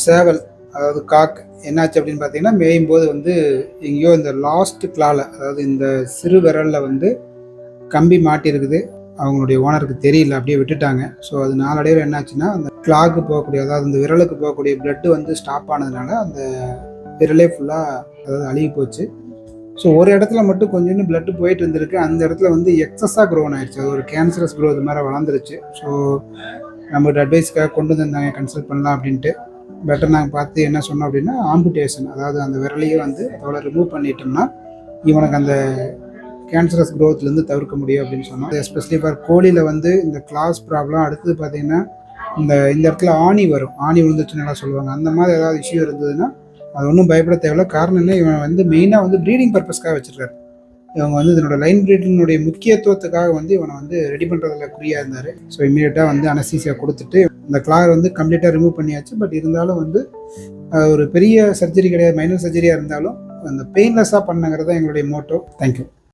சேவல் அதாவது காக் என்னாச்சு அப்படின்னு பார்த்தீங்கன்னா, மேயும் போது வந்து எங்கேயோ இந்த லாஸ்ட் கிளால, அதாவது இந்த சிறு விரலில் வந்து கம்பி மாட்டியிருக்குது. அவங்களுடைய ஓனருக்கு தெரியல, அப்படியே விட்டுட்டாங்க. ஸோ அது நாளடைவில் என்னாச்சுன்னா, அந்த கிளாக்கு போகக்கூடிய, அதாவது இந்த விரலுக்கு போகக்கூடிய பிளட்டு வந்து ஸ்டாப் ஆனதுனால அந்த விரலே ஃபுல்லாக அதாவது அழுகி போச்சு. ஸோ ஒரு இடத்துல மட்டும் கொஞ்சோண்டு பிளட்டு போயிட்டு இருந்திருக்கு. அந்த இடத்துல வந்து எக்ஸஸாக க்ரோன் ஆயிடுச்சு. அது ஒரு கேன்சரஸ் க்ரோத் மாதிரி வளர்ந்துருச்சு. ஸோ நம்மளோட அட்வைஸ்க்காக கொண்டு வந்தாங்க, கன்சல்ட் பண்ணலாம் அப்படின்ட்டு. பெட்டர் நாங்கள் பார்த்து என்ன சொன்னோம் அப்படின்னா, ஆம்புடேஷன், அதாவது அந்த விரலையே வந்து அதோட ரிமூவ் பண்ணிட்டோம்னா இவனுக்கு அந்த கேன்சரஸ் க்ரோத்லேருந்து தவிர்க்க முடியும் அப்படின்னு சொன்னோம். எஸ்பெஷலி ஃபார் கோழியில் வந்து இந்த கிளாஸ் ப்ராப்ளம். அடுத்தது பார்த்தீங்கன்னா, இந்த இடத்துல ஆணி வரும், ஆணி விழுந்துச்சுன்னா சொல்லுவாங்க. அந்த மாதிரி ஏதாவது இஷ்யூ இருந்ததுன்னா அது ஒன்றும் பயப்பட தேவையில்ல. காரணம் என்ன, இவன் வந்து மெயினாக வந்து ப்ரீடிங் பர்பஸ்க்காக வச்சுருக்காரு. இவங்க வந்து இதனோட லைன் ப்ரீடினுடைய முக்கியத்துவத்துக்காக வந்து இவனை வந்து ரெடி பண்ணுறதுல குறியாக இருந்தார். ஸோ இம்மீடியட்டாக வந்து அனஸ்தீசியா கொடுத்துட்டு இந்த கிளார் வந்து கம்ப்ளீட்டாக ரிமூவ் பண்ணியாச்சு. பட் இருந்தாலும் வந்து ஒரு பெரிய சர்ஜரி கிடையாது, மைனர் சர்ஜரியாக இருந்தாலும் அந்த பெயின்லெஸ்ஸாக பண்ணுங்கிறது தான் எங்களுடைய மோட்டோ. தேங்க்யூ.